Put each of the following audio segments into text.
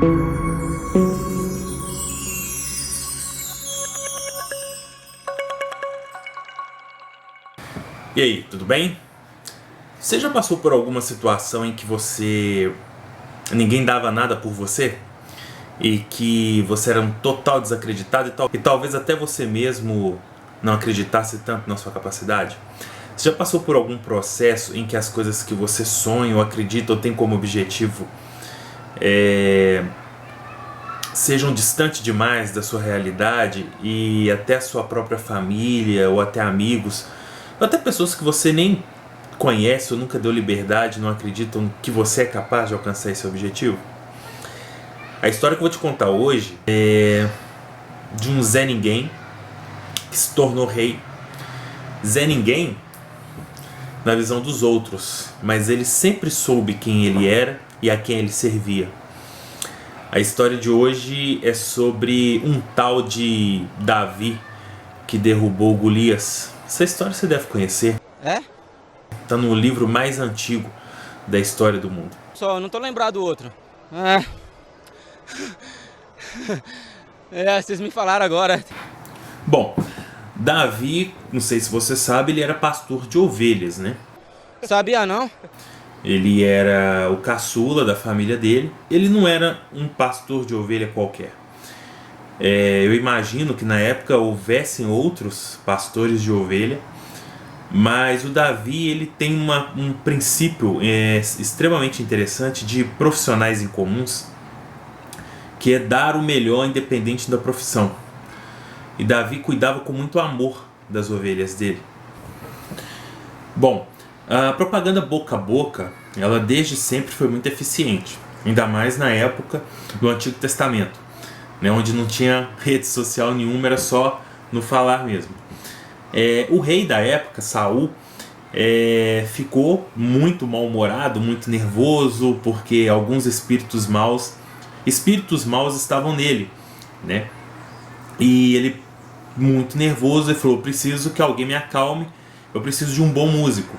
E aí, tudo bem? Você já passou por alguma situação em que ninguém dava nada por você? E que você era um total desacreditado e talvez até você mesmo não acreditasse tanto na sua capacidade? Você já passou por algum processo em que as coisas que você sonha ou acredita ou tem como objetivo sejam distantes demais da sua realidade e até a sua própria família ou até amigos ou até pessoas que você nem conhece ou nunca deu liberdade, não acreditam que você é capaz de alcançar esse objetivo? A história que eu vou te contar hoje é de um Zé Ninguém que se tornou rei. Zé Ninguém na visão dos outros, mas ele sempre soube quem ele era e a quem ele servia. A história de hoje é sobre um tal de Davi que derrubou Golias. Essa história você deve conhecer. É? Está no livro mais antigo da história do mundo. Só não tô lembrado do outro. Vocês me falaram agora. Bom, Davi, não sei se você sabe, ele era pastor de ovelhas, né? Sabia não? Ele era o caçula da família dele. Ele não era um pastor de ovelha qualquer. Eu imagino que na época houvessem outros pastores de ovelha, mas o Davi ele tem um princípio extremamente interessante de profissionais incomuns, que é dar o melhor independente da profissão. E Davi cuidava com muito amor das ovelhas dele. Bom, a propaganda boca a boca, ela desde sempre foi muito eficiente, ainda mais na época do Antigo Testamento, né, onde não tinha rede social nenhuma, era só no falar mesmo. O rei da época, Saul, ficou muito mal-humorado, muito nervoso, porque alguns espíritos maus estavam nele, né? E ele, muito nervoso, ele falou: preciso que alguém me acalme, eu preciso de um bom músico.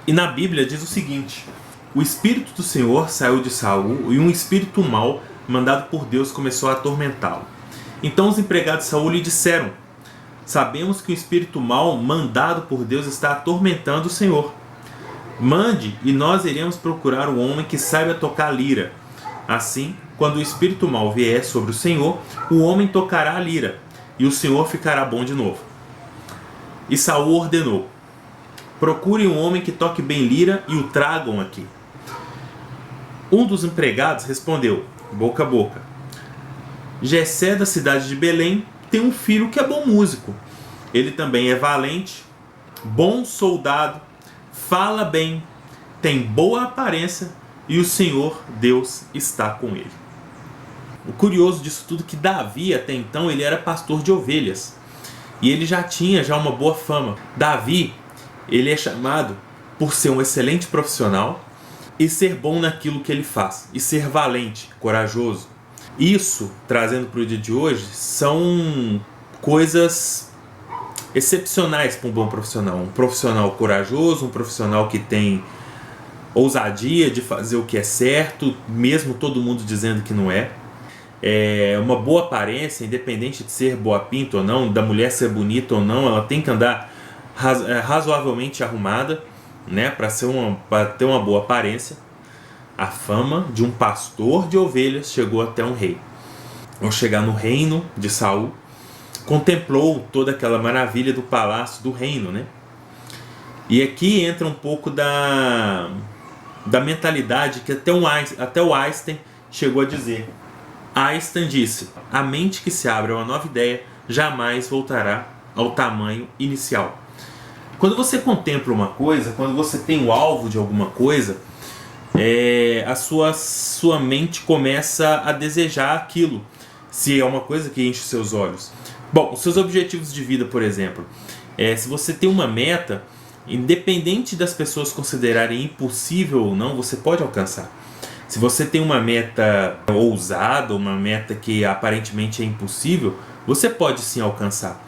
E na Bíblia diz o seguinte: o Espírito do Senhor saiu de Saul e um espírito mau, mandado por Deus, começou a atormentá-lo. Então os empregados de Saul lhe disseram: sabemos que o espírito mau, mandado por Deus, está atormentando o Senhor. Mande e nós iremos procurar um homem que saiba tocar lira. Assim, quando o espírito mau vier sobre o Senhor, o homem tocará a lira e o Senhor ficará bom de novo. E Saul ordenou: procurem um homem que toque bem lira e o tragam aqui. Um dos empregados respondeu, boca a boca: Jessé, da cidade de Belém, tem um filho que é bom músico. Ele também é valente, bom soldado, fala bem, tem boa aparência e o Senhor Deus está com ele. O curioso disso tudo é que Davi, até então, ele era pastor de ovelhas. E ele já tinha uma boa fama. Davi, ele é chamado por ser um excelente profissional e ser bom naquilo que ele faz. E ser valente, corajoso. Isso, trazendo para o dia de hoje, são coisas excepcionais para um bom profissional. Um profissional corajoso, um profissional que tem ousadia de fazer o que é certo, mesmo todo mundo dizendo que não é. Uma boa aparência, independente de ser boa pinta ou não, da mulher ser bonita ou não, ela tem que andar razoavelmente arrumada, né, para ter uma boa aparência. A fama de um pastor de ovelhas chegou até um rei. Ao chegar no reino de Saul, contemplou toda aquela maravilha do palácio do reino, né? E aqui entra um pouco da mentalidade que até o Einstein chegou a dizer. Einstein disse: a mente que se abre a uma nova ideia jamais voltará ao tamanho inicial. Quando você contempla uma coisa, quando você tem o alvo de alguma coisa, a sua mente começa a desejar aquilo, se é uma coisa que enche seus olhos. Bom, os seus objetivos de vida, por exemplo, se você tem uma meta, independente das pessoas considerarem impossível ou não, você pode alcançar. Se você tem uma meta ousada, uma meta que aparentemente é impossível, você pode sim alcançar.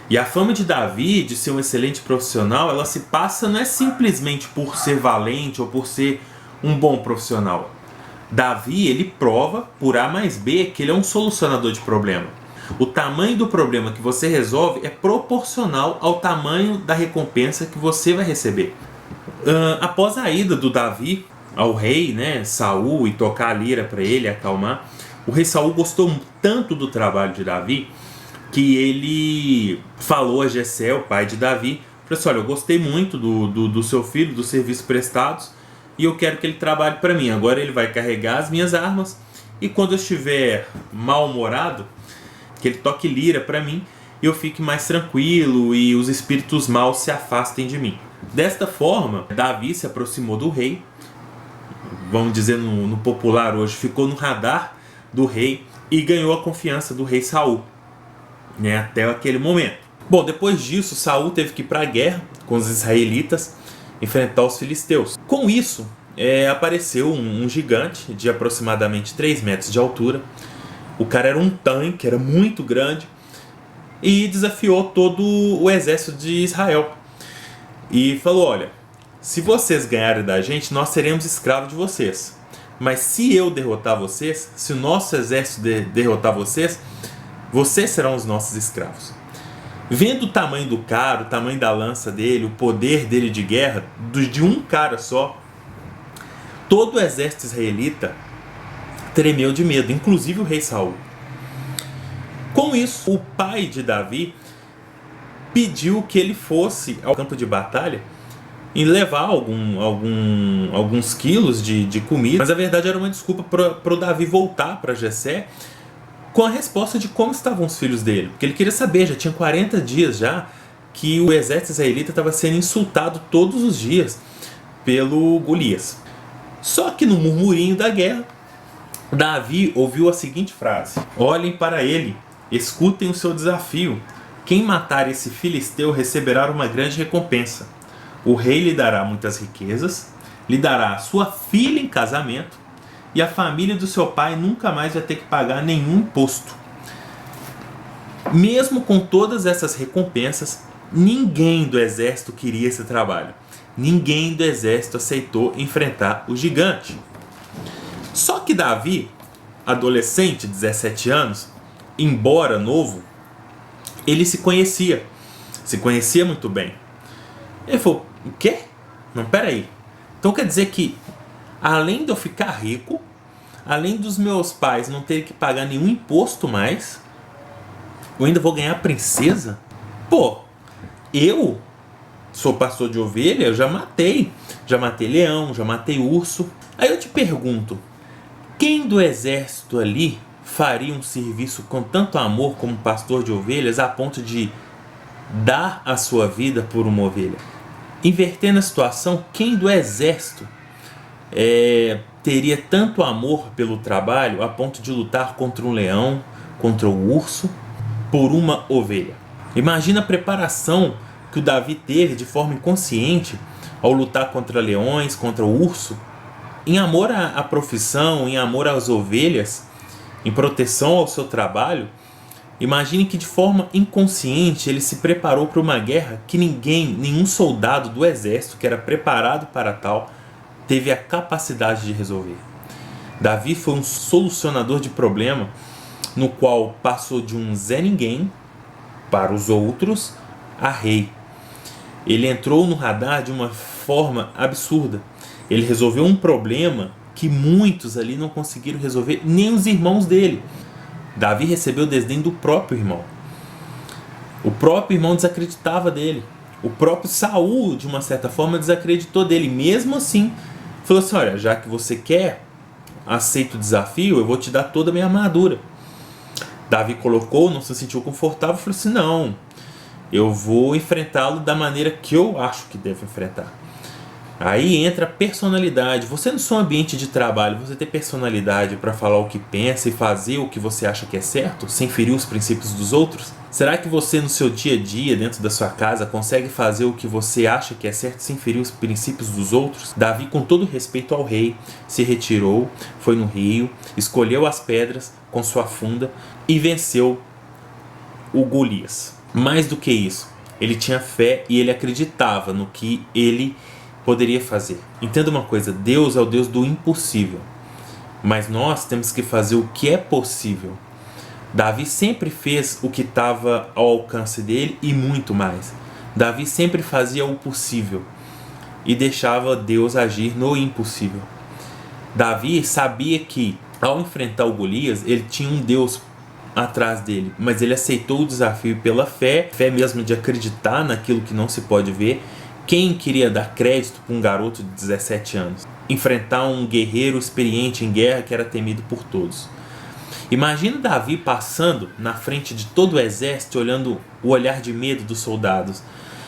E a fama de Davi, de ser um excelente profissional, ela se passa não é simplesmente por ser valente ou por ser um bom profissional. Davi, ele prova por A mais B que ele é um solucionador de problema. O tamanho do problema que você resolve é proporcional ao tamanho da recompensa que você vai receber. Após a ida do Davi ao rei, né, Saul, e tocar a lira para ele acalmar, o rei Saul gostou tanto do trabalho de Davi que ele falou a Jessé, o pai de Davi, falou assim: olha, eu gostei muito do seu filho, dos serviços prestados, e eu quero que ele trabalhe para mim. Agora ele vai carregar as minhas armas, e quando eu estiver mal-humorado, que ele toque lira para mim, e eu fique mais tranquilo e os espíritos maus se afastem de mim. Desta forma, Davi se aproximou do rei, vamos dizer no popular hoje, ficou no radar do rei e ganhou a confiança do rei Saul, né, até aquele momento. Bom, depois disso, Saul teve que ir para a guerra com os israelitas, enfrentar os filisteus. Com isso, apareceu um gigante de aproximadamente 3 metros de altura. O cara era um tanque, era muito grande, e desafiou todo o exército de Israel. E falou: olha, se vocês ganharem da gente, nós seremos escravos de vocês. Mas se eu derrotar vocês, se o nosso exército derrotar vocês, vocês serão os nossos escravos. Vendo o tamanho do cara, o tamanho da lança dele, o poder dele de guerra, de um cara só, todo o exército israelita tremeu de medo, inclusive o rei Saul. Com isso, o pai de Davi pediu que ele fosse ao campo de batalha e levar alguns quilos de comida, mas a verdade era uma desculpa para o Davi voltar para Jessé com a resposta de como estavam os filhos dele, porque ele queria saber. Já tinha 40 dias já que o exército israelita estava sendo insultado todos os dias pelo Golias. Só que no murmurinho da guerra, Davi ouviu a seguinte frase: olhem para ele, escutem o seu desafio. Quem matar esse filisteu receberá uma grande recompensa. O rei lhe dará muitas riquezas, lhe dará a sua filha em casamento, e a família do seu pai nunca mais vai ter que pagar nenhum imposto. Mesmo com todas essas recompensas, ninguém do exército queria esse trabalho. Ninguém do exército aceitou enfrentar o gigante. Só que Davi, adolescente, 17 anos, embora novo, ele se conhecia muito bem. Ele falou: o quê? Não, peraí. Então quer dizer que, além de eu ficar rico, além dos meus pais não terem que pagar nenhum imposto mais, eu ainda vou ganhar princesa? Pô, eu sou pastor de ovelha, eu já matei leão, já matei urso. Aí eu te pergunto, quem do exército ali faria um serviço com tanto amor como pastor de ovelhas a ponto de dar a sua vida por uma ovelha? Invertendo a situação, quem do exército teria tanto amor pelo trabalho a ponto de lutar contra um leão, contra o urso, por uma ovelha? Imagina a preparação que o Davi teve de forma inconsciente ao lutar contra leões, contra o urso, em amor à profissão, em amor às ovelhas, em proteção ao seu trabalho. Imagine que de forma inconsciente ele se preparou para uma guerra que nenhum soldado do exército que era preparado para tal teve a capacidade de resolver. Davi foi um solucionador de problema, no qual passou de um Zé Ninguém para os outros a rei. Ele entrou no radar de uma forma absurda. Ele resolveu um problema que muitos ali não conseguiram resolver, nem os irmãos dele. Davi recebeu o desdém do próprio irmão. O próprio irmão desacreditava dele. O próprio Saul, de uma certa forma, desacreditou dele. Mesmo assim, falou assim: olha, já que você quer, aceita o desafio, eu vou te dar toda a minha armadura. Davi colocou, não se sentiu confortável, falou assim: não, eu vou enfrentá-lo da maneira que eu acho que devo enfrentar. Aí entra a personalidade. Você no seu ambiente de trabalho, você ter personalidade para falar o que pensa e fazer o que você acha que é certo, sem ferir os princípios dos outros? Será que você no seu dia a dia, dentro da sua casa, consegue fazer o que você acha que é certo sem ferir os princípios dos outros? Davi, com todo respeito ao rei, se retirou, foi no rio, escolheu as pedras com sua funda e venceu o Golias. Mais do que isso, ele tinha fé e ele acreditava no que ele poderia fazer. Entenda uma coisa: Deus é o Deus do impossível. Mas nós temos que fazer o que é possível. Davi sempre fez o que estava ao alcance dele e muito mais. Davi sempre fazia o possível e deixava Deus agir no impossível. Davi sabia que, ao enfrentar o Golias, ele tinha um Deus atrás dele, mas ele aceitou o desafio pela fé, fé mesmo de acreditar naquilo que não se pode ver. Quem queria dar crédito para um garoto de 17 anos? Enfrentar um guerreiro experiente em guerra que era temido por todos. Imagina Davi passando na frente de todo o exército, olhando o olhar de medo dos soldados.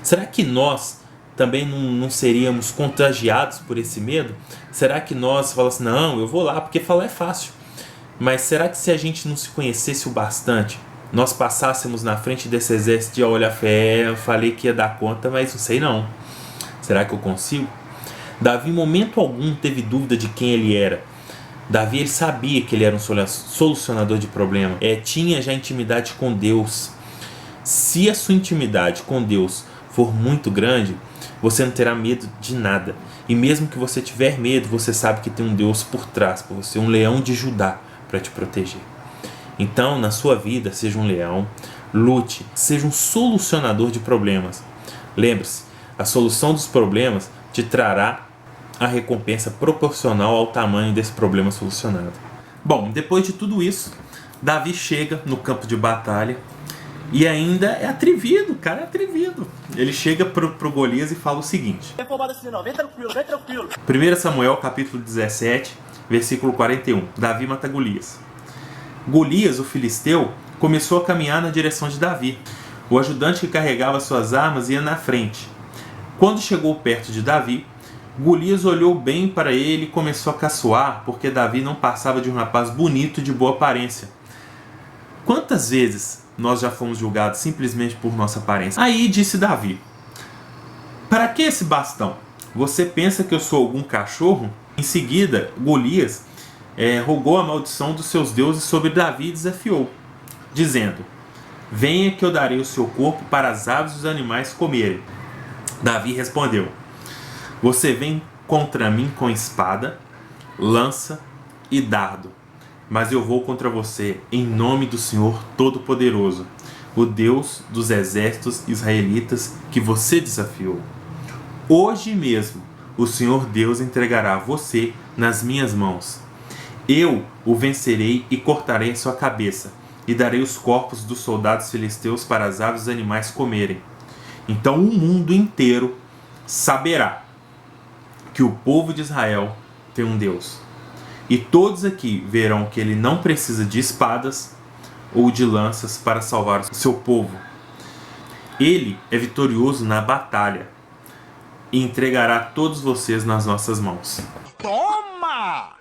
Será que nós também não seríamos contagiados por esse medo? Será que nós falamos assim, não, eu vou lá, porque falar é fácil. Mas será que se a gente não se conhecesse o bastante, nós passássemos na frente desse exército e olha, fé, eu falei que ia dar conta, mas não sei não. Será que eu consigo? Davi em momento algum teve dúvida de quem ele era. Davi ele sabia que ele era um solucionador de problemas. Tinha já intimidade com Deus. Se a sua intimidade com Deus for muito grande, você não terá medo de nada. E mesmo que você tiver medo, você sabe que tem um Deus por trás para você, um leão de Judá para te proteger. Então, na sua vida, seja um leão, lute, seja um solucionador de problemas. Lembre-se, a solução dos problemas te trará a recompensa proporcional ao tamanho desse problema solucionado. Bom, depois de tudo isso, Davi chega no campo de batalha e ainda é atrevido, cara, é atrevido. Ele chega pro Golias e fala o seguinte. Vem tranquilo. 1 Samuel capítulo 17, versículo 41. Davi mata Golias. Golias, o filisteu, começou a caminhar na direção de Davi. O ajudante que carregava suas armas ia na frente. Quando chegou perto de Davi, Golias olhou bem para ele e começou a caçoar, porque Davi não passava de um rapaz bonito e de boa aparência. Quantas vezes nós já fomos julgados simplesmente por nossa aparência? Aí disse Davi, para que esse bastão? Você pensa que eu sou algum cachorro? Em seguida, Golias rogou a maldição dos seus deuses sobre Davi e desafiou, dizendo, venha que eu darei o seu corpo para as aves e os animais comerem. Davi respondeu, você vem contra mim com espada, lança e dardo, mas eu vou contra você em nome do Senhor Todo-Poderoso, o Deus dos exércitos israelitas que você desafiou. Hoje mesmo o Senhor Deus entregará você nas minhas mãos. Eu o vencerei e cortarei a sua cabeça, e darei os corpos dos soldados filisteus para as aves e os animais comerem. Então o mundo inteiro saberá que o povo de Israel tem um Deus. E todos aqui verão que ele não precisa de espadas ou de lanças para salvar o seu povo. Ele é vitorioso na batalha e entregará todos vocês nas nossas mãos. Toma!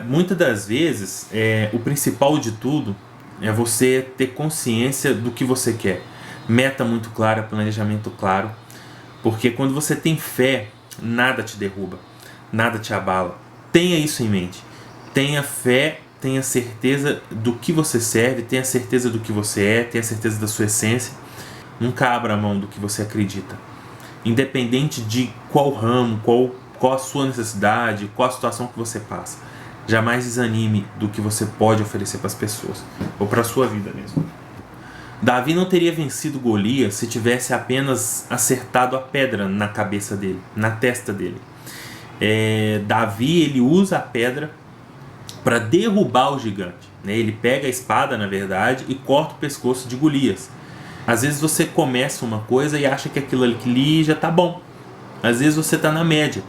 Muitas das vezes, o principal de tudo é você ter consciência do que você quer. Meta muito clara, planejamento claro. Porque quando você tem fé, nada te derruba, nada te abala. Tenha isso em mente. Tenha fé, tenha certeza do que você serve, tenha certeza do que você é, tenha certeza da sua essência. Nunca abra mão do que você acredita. Independente de qual ramo, qual a sua necessidade, qual a situação que você passa. Jamais desanime do que você pode oferecer para as pessoas, ou para a sua vida mesmo. Davi não teria vencido Golias se tivesse apenas acertado a pedra na cabeça dele, na testa dele. Davi ele usa a pedra para derrubar o gigante. Ele pega a espada, na verdade, e corta o pescoço de Golias. Às vezes você começa uma coisa e acha que aquilo ali já está bom. Às vezes você está na média.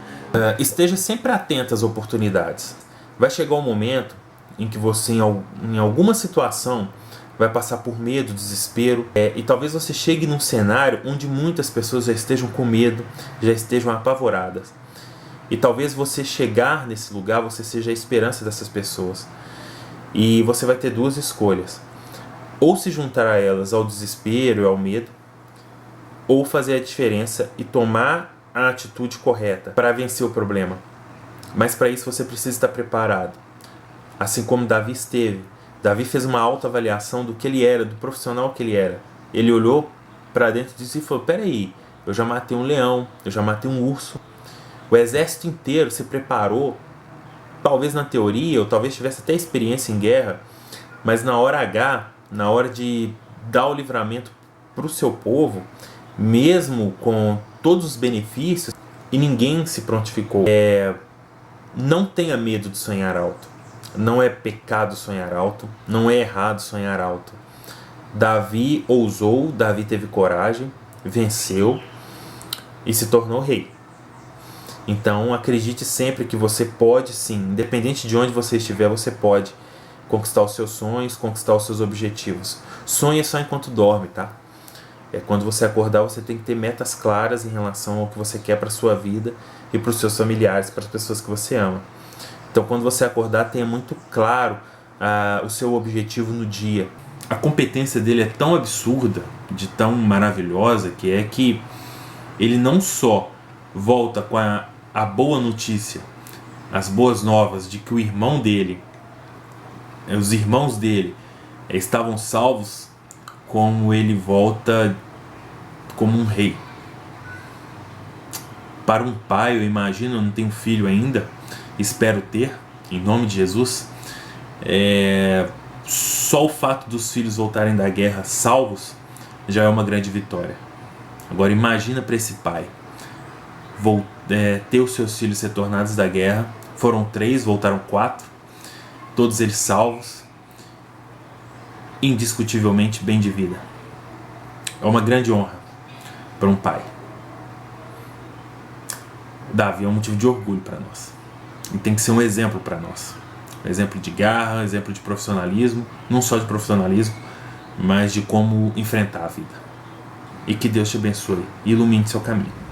Esteja sempre atento às oportunidades. Vai chegar um momento em que você, em alguma situação, vai passar por medo, desespero, e talvez você chegue num cenário onde muitas pessoas já estejam com medo, já estejam apavoradas. E talvez você chegar nesse lugar, você seja a esperança dessas pessoas. E você vai ter duas escolhas. Ou se juntar a elas ao desespero e ao medo, ou fazer a diferença e tomar a atitude correta para vencer o problema. Mas para isso você precisa estar preparado. Assim como Davi esteve. Davi fez uma autoavaliação do que ele era, do profissional que ele era. Ele olhou para dentro de si e falou, peraí, eu já matei um leão, eu já matei um urso, O exército inteiro se preparou, talvez na teoria, ou talvez tivesse até experiência em guerra, mas na hora H, na hora de dar o livramento para o seu povo, mesmo com todos os benefícios, e ninguém se prontificou. Não tenha medo de sonhar alto. Não é pecado sonhar alto, não é errado sonhar alto. Davi ousou, Davi teve coragem, venceu e se tornou rei. Então acredite sempre que você pode sim, independente de onde você estiver, você pode conquistar os seus sonhos, conquistar os seus objetivos. Sonhe só enquanto dorme, tá? Quando você acordar, você tem que ter metas claras em relação ao que você quer para sua vida e para os seus familiares, para as pessoas que você ama. Então quando você acordar, tenha muito claro o seu objetivo no dia. A competência dele é tão absurda, de tão maravilhosa, que ele não só volta com a boa notícia, as boas novas de que o irmão dele, os irmãos dele estavam salvos, como ele volta como um rei. Para um pai, eu imagino, eu não tenho filho ainda, espero ter, em nome de Jesus, só o fato dos filhos voltarem da guerra salvos já é uma grande vitória. Agora imagina para esse pai ter os seus filhos retornados da guerra. Foram 3, voltaram 4, todos eles salvos, indiscutivelmente bem de vida. É uma grande honra para um pai. Davi é um motivo de orgulho para nós. E tem que ser um exemplo para nós. Um exemplo de garra, um exemplo de profissionalismo, não só de profissionalismo, mas de como enfrentar a vida. E que Deus te abençoe e ilumine seu caminho.